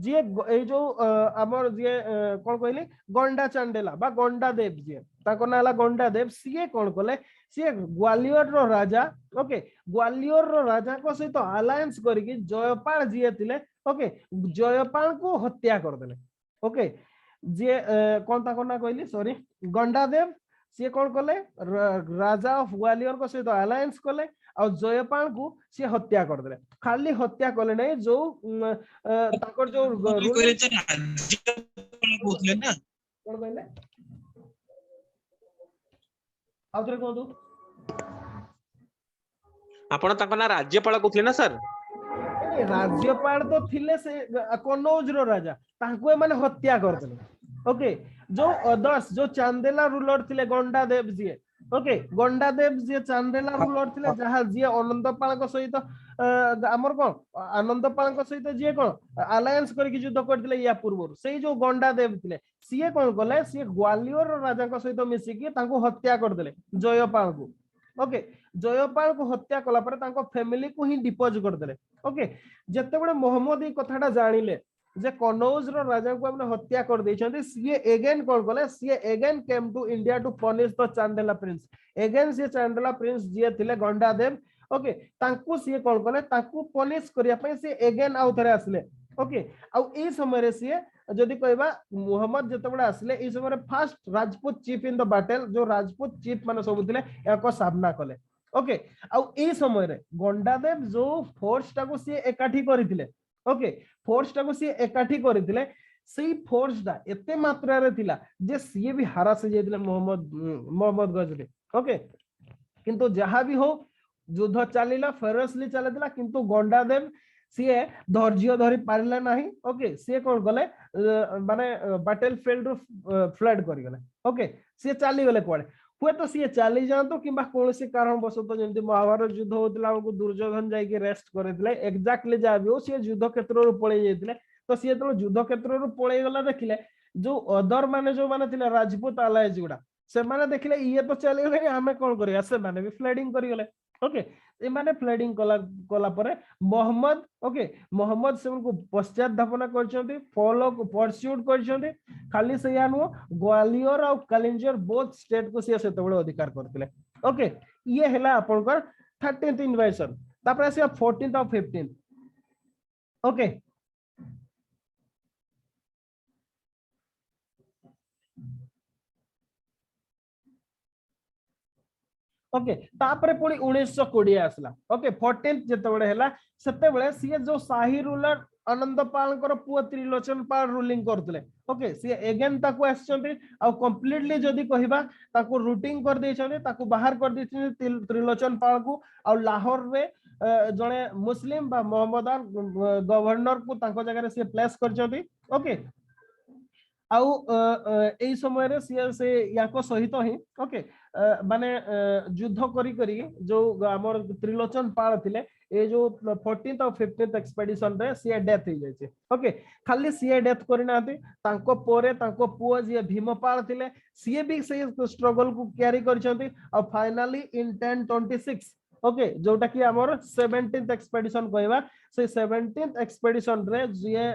जे ए जो हमर जे कोन कहली गंडा चांडेला बा गंडा देव जे ताको नाला गंडा देव सीए कोन कले सीए ग्वालियर रो राजा ओके ग्वालियर रो राजा को सहित अलायंस करके जयपाल जे थिले ओके जयपाल को हत्या कर देले ओके जे कोन ताको ना कहली सॉरी गंडा देव सी कोन कले राजा ऑफ ग्वालियर को सहित अलायंस कले और जयपाल को सी हत्या कर देले खाली हत्या कले नहीं जो ताकर जो कहले जे राज्यपाल कहले ना कोन कहले आउथरे कोदु आपण ताको ना राज्यपाल कहले ना सर राज्यपाल तो थिले से कनौज रो राजा ताको माने हत्या कर देले ओके जो अदर्स जो चांदेला रूलर थिले गंडा देव जी ओके गंडा देव जी चांदेला रूलर थिले जहा जी आनंदपाल को सहित हमर कोन आनंदपाल को सहित जी कोन अलायंस करके युद्ध करथिले या पूर्व सेही जो गंडा देव थिले सीए कोन कले सी ग्वालियर राजा को सहित मिसी के ताको हत्या कर देले जयपाल को ओके जयपाल को हत्या कला पर ताको फैमिली को ही डिपोज कर देले ओके जते बडे मोहम्मद ई कथाटा जानिले जे कनौज रो राजा को हमने हत्या कर दैछन्ते सीए अगेन कोन कले सीए again came to India to punish the Chandela prince again सी चांदेला प्रिंस जे थिले गंडा देव ओके तांको सीए कोन कले तांको पनिश करिया पय सी अगेन आउथरे आसले ओके आ ए समय रे सीए जदि कहबा मोहम्मद जते बडे आसले ए समय रे first Rajput chief in the battle जो राजपूत चीफ माने सब थिले एको सामना कले ओके आ ए समय रे गंडा देव जो फोर्स टाको सी एकाठी करिथिले ओके फोर्स टाको सी एकाठी करिथिले सेही फोर्स दा एते मात्रा रे थिला जे सी भी हारा से जेथिले मोहम्मद गजनी ओके किंतु जहा भी हो युद्ध चलिला फेरसली चलतिला किंतु गंडा देव सी धैर्य धरी पारिला नाही ओके सी कोन गले माने बैटल फील्ड रो फ्लड करि गले ओके सी चली गले कोडे हुए तो सी चली जातो किबा कोनसी कारण बसतो जेंति महाभारत युद्ध होतला को दुर्योधन जाई के रेस्ट करथिले एग्जैक्टली जा भी हो सी युद्ध क्षेत्र रो पळे जेथिले तो सी तो युद्ध क्षेत्र रो पळे गला देखिले जो अदर माने जो माने थिले राजपूत अलायज गुडा से माने देखिले ये तो चली गले हमें कोन करिया से माने भी फ्लडिंग करि गले ओके ए माने फ्लडिंग कला परे मोहम्मद ओके मोहम्मद से उनको पश्चात धापना करछंती फॉलो परस्यूट करछंती खाली से या नो ग्वालियर और कलिंजर बोथ स्टेट को से सेतबळे अधिकार करथिले ओके ये हला आपनकर 13th इन्वेशन तापर से 14th और 15th ओके ओके तापरे पुणी 1920 आसला ओके 14th जेतेबेले हैला सेतेबेले सी जो शाही रूलर आनंद पाल पुओ त्रिलोचन पाल रूलिंग करथिले ओके सी अगेन ताको आछंती आ कंप्लीटली जदी कहिबा ताको रूटिंग कर दैछंती ताको बाहर कर दैछंती त्रिलोचन पाल को आ लाहौर रे जने मुस्लिम बा मोहम्मदान गवर्नर को ताको जगह रे सी प्लेस करछंती ओके आउ एई समय रे से याको सहित ही ओके माने युद्ध करी करी जो हमर त्रिलोचन पाल थिले ए जो 14th और 15th एक्सपेडिशन रे सी डेथ हो जाय ओके खाली सी डेथ करि नाथि तांको पोरे तांको पुओ जे भीमपाल थिले सी भी से स्ट्रगल को कैरी करछंती और फाइनली इन 1026 ओके जोटा कि हमर 17th एक्सपेडिशन कहबा से 17th एक्सपेडिशन रे जे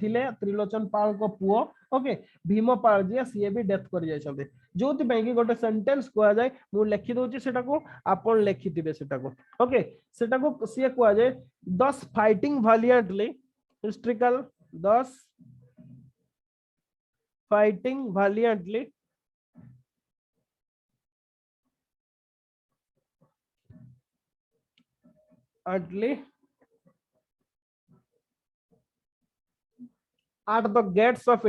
थिले त्रिलोचन पाल को पुओ ओके भीमपाल जे सी भी डेथ कर जाय जोति ପାଇଁ कि गोटे सेंटेंस कुआ जाय मु लिखि दोची सेटा को आपण लिखिथिबे सेटा को ओके सेटा को सी कुआ जाय 10 fighting valiantly historical 10 fighting valiantly at the gates of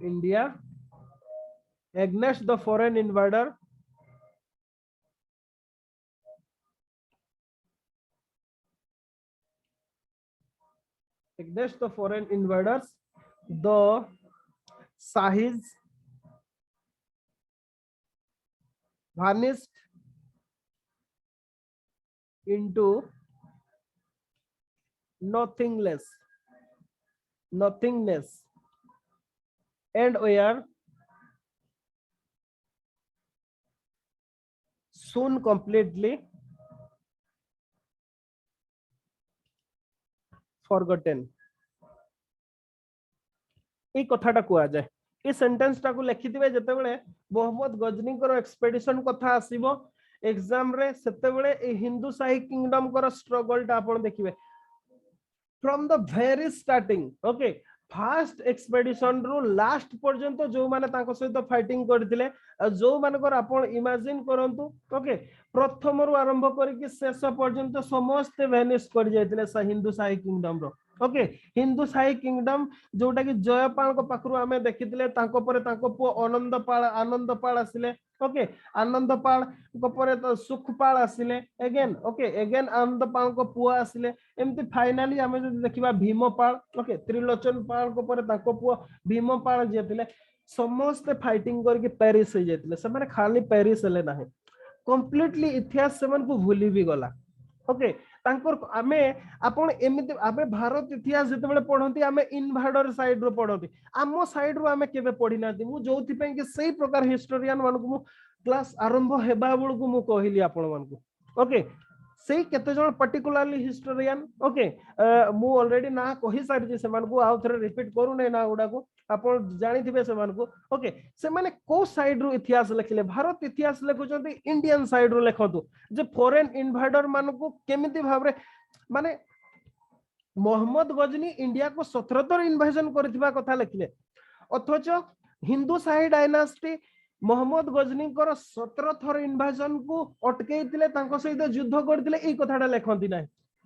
India against the foreign invader invaders the Sahis vanished into nothingness and were soon completely forgotten ए कथाटा कुआ जाए ए सेंटेंस टाको लिखिथिबे जतेबेले मोहम्मद गजनी को एक्सपेडिशन कथा आसीबो एग्जाम रे सेतेबेले ए हिंदू शाही किंगडम को स्ट्रगल टा आपण देखिबे from the very starting okay first expedition रु लास्ट पर्यंत जो माने ताको सहित फाइटिंग करथिले जो मानकर आपण इमेजिन करंतु ओके प्रथम रु आरंभ करके शेष पर्यंत समस्त वेनिश कर जायतिले हिंदू शाही किंगडम रो ओके हिंदू शाही किंगडम जोटा कि जयपाल को पाखरु हमें देखिथिले ताको परे ताको पुओ आनंदपाल आसिले ओके आनंदपाल को परे तो सुखपाल आसिले अगेन आनंदपाल को पुओ आसिले एमती फाइनली हमें जो देखिबा भीमपाल ओके त्रिलोचन पाल को परे ताको पुओ भीमपाल जे थिले समस्त फाइटिंग करके पेरिस हो जाते से माने खाली पेरिस हेले नाही कंप्लीटली इतिहास से मन को भूली भी गला ओके तांकर आमे आपण एमिति आमे भारत इतिहास जते पढ़ती आमे इनवाडर साइड रो पढ़ती आम साइड रो आमे केबे पढ़ी नाती मु जोथि पे कि सही प्रकार हिस्टोरियन मान को मु क्लास आरंभ हेबा बेल को मु कहली आपण मान को ओके सही केते जण पर्टिकुलरली हिस्टोरियन ओके मु ऑलरेडी ना कहि सारी से मान को आउ थरे रिपीट करू नै ना उडा को आपण जानि थिबे से मान को ओके से माने को साइड रो इतिहास लिखले भारत इतिहास लिखुचंती इंडियन साइड रो लिखतु जे फॉरेन इन्वाडर मान को केमिति भाबरे माने मोहम्मद गजनी इंडिया को 17 थर इन्वेजन करथिबा कथा लिखले अथच हिंदू शाही डायनास्टी मोहम्मद गजनी को 17 थर इन्वेजन को अटकेइतिले तांको सहित युद्ध करथिले ए कथाटा लेखंती नै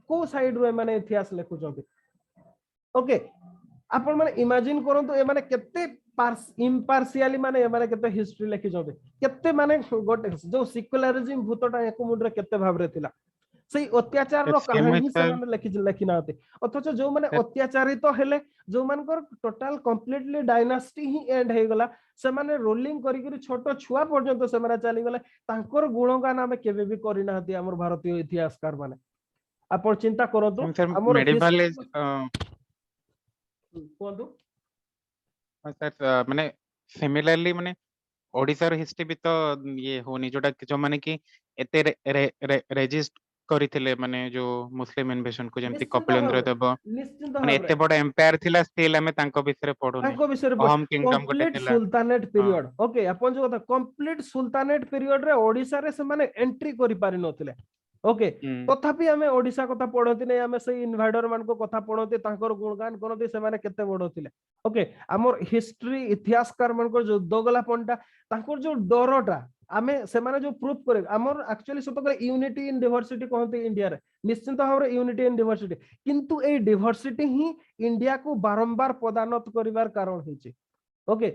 को साइड रो माने इतिहास लिखुचंती ओके आपण माने इमेजिन करंतु ए माने केते इम्पार्शियली माने ए माने केते हिस्ट्री लिखि जबे केते माने गोटे जो सेक्युलरिज्म भूतटा एक मुंडरे केते भाबरे थिला सही अत्याचार रो कहानी से माने लिखि नाते अथच जो माने अत्याचारित तो हेले जो मानकर टोटल कंप्लीटली डायनास्टी ही एंड हे गला से माने रोलिंग करी करी छोटो छुआ पर्यंत से माने चली गले तांकर गुणगान हमें केबे भी करि नाती हमर भारतीय इतिहासकार माने आपण चिंता करंतु हमर मेडिवल इज कोंदु सर माने सिमिलरली माने ओडिसा रो हिस्ट्री भी तो ये होनी जोटा जो माने कि एते रेजिस्ट करिथिले माने जो मुस्लिम इन्वेजन को जेमति कपिलेंद्र देव माने एते बड़ एम्पायर थिला स्टिल हमें तांको विषय पढोनी तांको विषय होम किंगडम गोटे थिला सुल्तानेट पीरियड ओके अपन जो कथा कंप्लीट सुल्तानेट पीरियड रे ओडिसा रे से माने एंट्री करि पारि नथिले ओके तथापि आमे ओडिसा कथा पढोती नै आमे से इन्वाइडर मान को कथा पढोती तांकर गुणगान करती से माने केते बड़ थिले ओके हमर हिस्ट्री इतिहासकार मान को जो दोगला पंडा तांकर जो डरटा आमे से माने जो प्रूफ करे हमर एक्चुअली सत करे यूनिटी इन डाइवर्सिटी कहते इंडिया रे निश्चित भाव यूनिटी इन डाइवर्सिटी किंतु ए डाइवर्सिटी ही इंडिया को बारंबार पदानत करिवार कारण होची ओके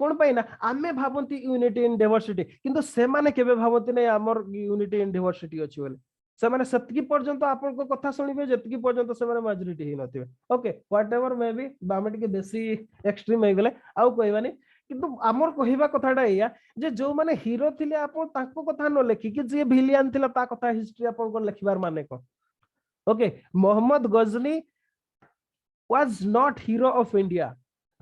कोन पाइना आमे भाबंती यूनिटी इन डाइवर्सिटी किंतु से माने केबे भाबंती नै हमर यूनिटी इन डाइवर्सिटी अछि बोले से माने सतकी पर्यंत आपन को कथा सुनिबे जतकी पर्यंत से माने मेजॉरिटी ही नथिबे ओके व्हाटएवर मे बी बामे के बेसी एक्सट्रीम हो गेले आउ कहबानी किंतु हमर कहिबा कथाटा एया जे जो माने हीरो थिले आपन ताको कथा न लेखि कि जे विलियन थिला ता कथा हिस्ट्री आपन को लेखिबार माने को okay Mohammad Ghazni was not hero of India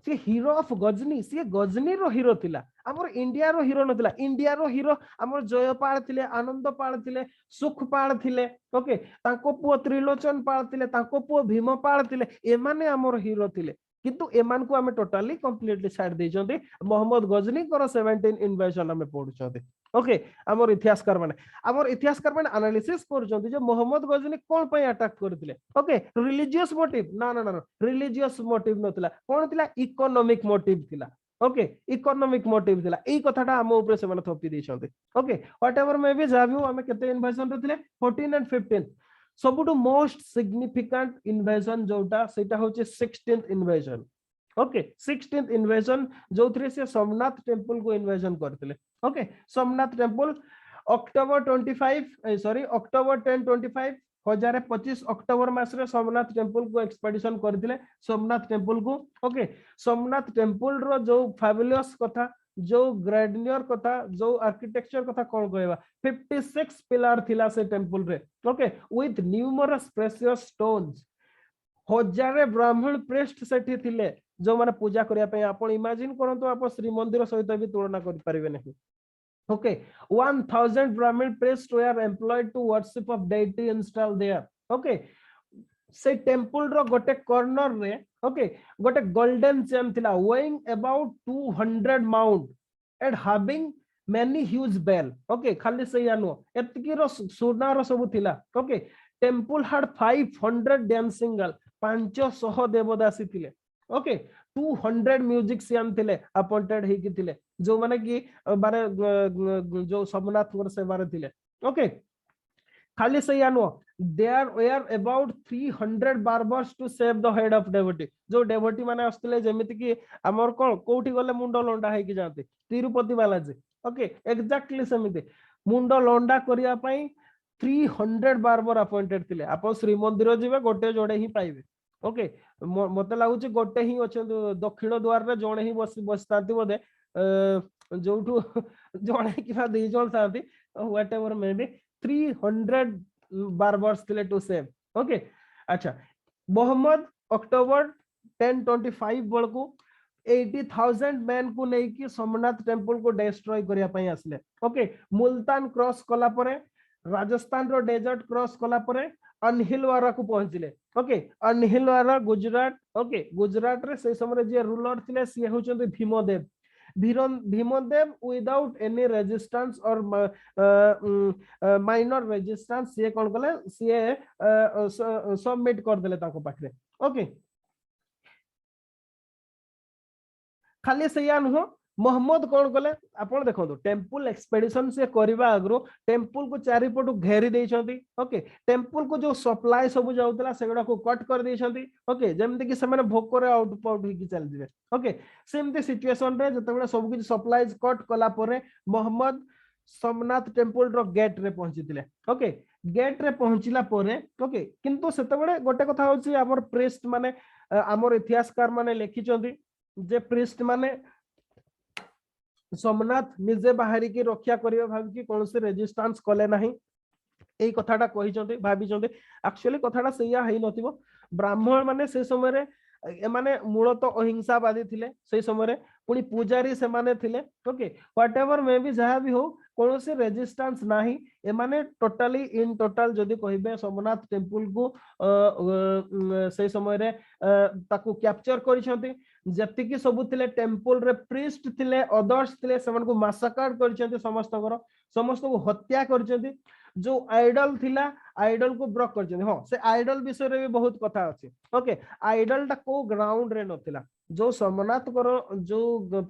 सी हीरो ऑफ गजनी सी गजनी रो हीरो थिला हमर इंडिया रो हीरो नथिला इंडिया रो हीरो हमर जयपाल थिले आनंदपाल थिले सुखपाल थिले ओके ताको पुओ त्रिलोचन पाल थिले ताको पुओ भीमपाल थिले एमाने हमर हीरो थिले किंतु एमान को हमें टोटली कंप्लीटली छाड़ दे जंती मोहम्मद गजनी कर 17 इन्वेजन हमें पढुछंती ओके हमर इतिहासकार माने एनालिसिस कर जंती जे मोहम्मद गजनी कोन पय अटैक करथिले ओके रिलीजियस मोटिव ना ना ना रिलीजियस मोटिव नथिला कोन थिला इकोनॉमिक मोटिव थिला ओके इकोनॉमिक मोटिव थिला एई कथाटा हम ऊपर से माने थपी दैछंती ओके व्हाटएवर मे बी जाबिउ हमें केते इन्वेजन रथिले 14 एंड 15 सबुटु मोस्ट सिग्निफिकेंट इन्वेजन जोटा सेटा होचे 16th invasion okay 16th invasion जो थ्रे से सोमनाथ टेंपल को इन्वेजन करथिले okay Somnath temple October 10 25 1025 October मास रे सोमनाथ टेंपल को एक्सपेडिशन करथिले सोमनाथ टेंपल को ओके सोमनाथ टेंपल रो जो फैबुलस कथा जो ग्रैंडियर कथा जो आर्किटेक्चर कथा कोन कहबा 56 पिलर थिला से टेंपल रे okay with numerous precious stones Hazare ब्राह्मण प्रेस्ट सेठी थिले जो माने पूजा करिया पे आपण इमेजिन करंतो आपण श्री मंदिर सहित भी तुलना कर परिबे नहीं okay 1000 Brahmin priests were employed to worship of deity installed there okay से टेंपल रो गोटे कॉर्नर रे ओके गोटे गोल्डन चेम थिला weighing about 200 mount and having many huge bell okay खाली से यानो एतकी रो सोना रो सब थिला okay temple had 500 dancing girl 500 देवदासी थिले ओके 200 म्यूजिशियन थिले अपॉइंटेड ही की थिले जो माने कि माने जो सोमनाथ वर से बारे थिले ओके खाली से यानो there were about 300 barbers to save the head of devotee जो devotee माने आस्तिले जेमिति कि हमर कोन कोठी गले मुंडो लोंडा है कि जानते तिरुपति बालाजी ओके एग्जैक्टली समिति मुंडो लोंडा करिया पई 300 बार्बर अपॉइंटेड थिले आपण श्री मंदिर जिवे गोटे जोड़े ही पाइबे ओके मते लागुची गोटे ही अछि दक्षिण द्वार रे जोड़े ही बसतांती बोदे जोठू जोड़े किबा दे जोन थांती व्हाटएवर मे बी 300 बार्बर्स थिले टू सेव ओके अच्छा मोहम्मद अक्टोबर 1025 बळकू 80,000 मैन को नहीं कि सोमनाथ टेंपल को डिस्ट्रॉय करिया पई आसले ओके मुल्तान क्रॉस कला परे राजस्थान रो डेजर्ट क्रॉस कला परे अनहिलवारा को पहुंचले ओके अनहिलवारा गुजरात ओके गुजरात रे से समय जे रूलर थिले से होचंती Bhimdev Bhimdev without any resistance और माइनर रेजिस्टेंस से कोन कले से सबमिट कर देले ताको पाखरे ओके खाली से या नुह मोहम्मद कौन कले आपण देखो टेंपल एक्सपेडिशन से करबा आगरो टेंपल को चारिपटु घेरी देइछंती ओके टेंपल को जो सप्लाई सब जाउतला सेगडा को कट कर देइछंती ओके जेमति कि से माने भोक रे आउट पाउट ही चल दिबे ओके सेमति सिचुएशन रे जतबेला सब किछ सप्लाईज कट कला परे मोहम्मद सोमनाथ टेंपल रो गेट रे पहुंचीतिले ओके गेट रे पहुंचिला परे ओके किंतु सेतबेले गोटे कथा होची हमर प्रेस्ट माने हमर इतिहासकार माने लिखिचंती जे प्रिस्ट माने सोमनाथ निजे बाहरी की रक्षा करियो भाबी कि कोन से रेजिस्टेंस कले नाही एई कथाटा कहिचंती भाबीचंती एक्चुअली कथाटा सैया हेई नथिबो ब्राह्मण माने से समय रे एमाने मूलत अहिंसावादी थिले से समय रे पुनी पूजारी से माने थिले ओके व्हाटएवर मे बी जहा भी हो कोन से रेजिस्टेंस नाही एमाने टोटली इन टोटल जदी कहिबे सोमनाथ टेंपल को से समय रे ताकू कैप्चर करिसंती जति कि सब थिले टेंपल रे प्रीस्ट थिले अदर्स थिले समन को मासाकर करिसंती समस्त को हत्या करिसंती जो आइडल थिला आइडल को ब्रेक कर हाँ से आइडल विषय रे भी बहुत कथा अछि ओके आइडल टा को ग्राउंड रे नथिला जो सोमनाथ कर जो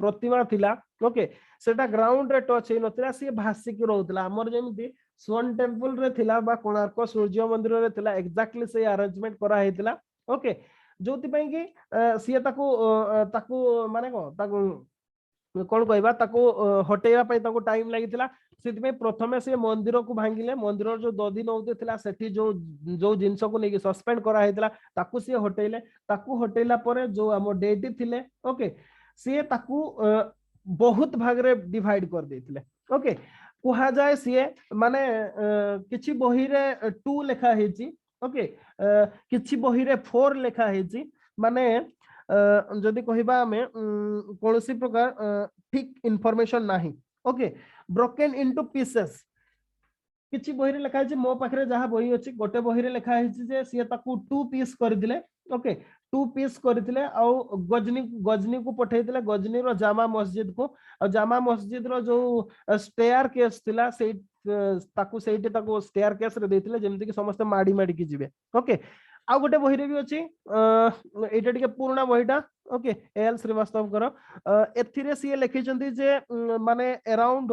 प्रतिमा थिला ओके सेटा ग्राउंड रे टच हे नथिला से भासिक रहउतला हमर जेमिति सोन टेम्पल रे थिला बा कोणार्क सूर्य मंदिर रे थिला एग्जैक्टली से अरेंजमेंट करा हेतिला ओके जोति पई कि सिए ताकू माने कौन कहबा ताको हटेଇବା ପାଇଁ ताको टाइम लागिथिला सेति प्रथमे से मंदिर को भांगिले मंदिर जो दधी नौते थिला सेठी जो जिंस को नेकी सस्पेंड करा हेतिला ताकू से हटेइले ताकू हटेला परे जो हम डेटी थिले ओके से ताकू बहुत भाग रे डिवाइड कर देथिले ओके कुहा जाय से माने किछि बही रे 2 लेखा हेची ओके किछि बही रे 4 लेखा हेची माने जदि कहबा हमें कोनसी प्रकार ठीक इंफॉर्मेशन नाही ओके ब्रोकन इनटू पीसेस किछि बही रे लिखा है मो पाखरे जहा बही अछि गोटे बही रे लिखा है जे सिए ताकू 2 पीस कर दिले ओके 2 पीस करथिले आ गजनी को पठेइथिले गजनी रो जामा मस्जिद को आ जामा मस्जिद रो जो स्टेयर केस थिला से ताकू सेठी ताकू स्टेयर केस रे देथिले जेमति कि समस्त माडी माडी की जिवे ओके आ गोटे बही रे भी अछि एटा टिके पुराना बहीटा ओके एल श्रीवास्तव करो एथिरे सीए लिखिचंती जे माने around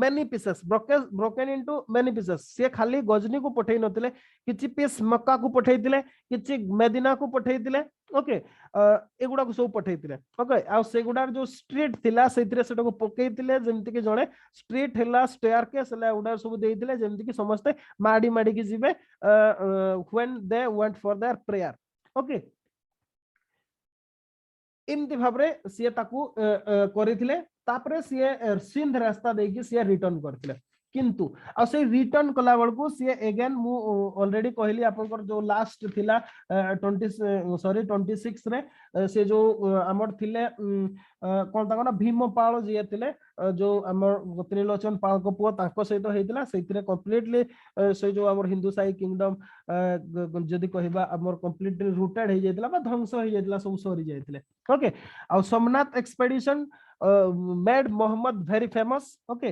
many pieces broken into many pieces से खाली गजनी को पठेई नथिले किछि पीस मक्का को पठेइतिले किछि मेदिना को पठेइतिले ओके एगुडा को सब पठेइतिले ओके आ सेगुडार जो स्ट्रीट थिला सेतिरे सेटा को पकेइतिले जेमति कि जणे स्ट्रीट हेला स्टेयर केस हेला उडा सब देइतिले जेमति कि समस्त माडी माडी कि जिवे when they went for their prayer okay इमति भाबरे सिए ताकू करिथिले तापरे सिए सिंध रास्ता देकी सिए रिटर्न करथिले किंतु आ से रिटर्न कला बळकू सिए अगेन मु ऑलरेडी कहली आपनकर जो लास्ट थिला 26 रे से जो हमर थिले कोन ताको ना भीमपाल जे थिले जो हमर त्रिलोचन पाल को पुओ ताको सहित हेतिला सेतिरे कंप्लीटली से जो हमर हिंदू साई किंगडम जदी कहबा हमर कंप्लीटली रूटेड हे जेतला बा ध्वंस हे जेतला सब सरी जायतिले ओके आ Somnath expedition made Mohammad very famous okay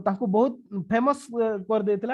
ताको बहुत फेमस कर देतिला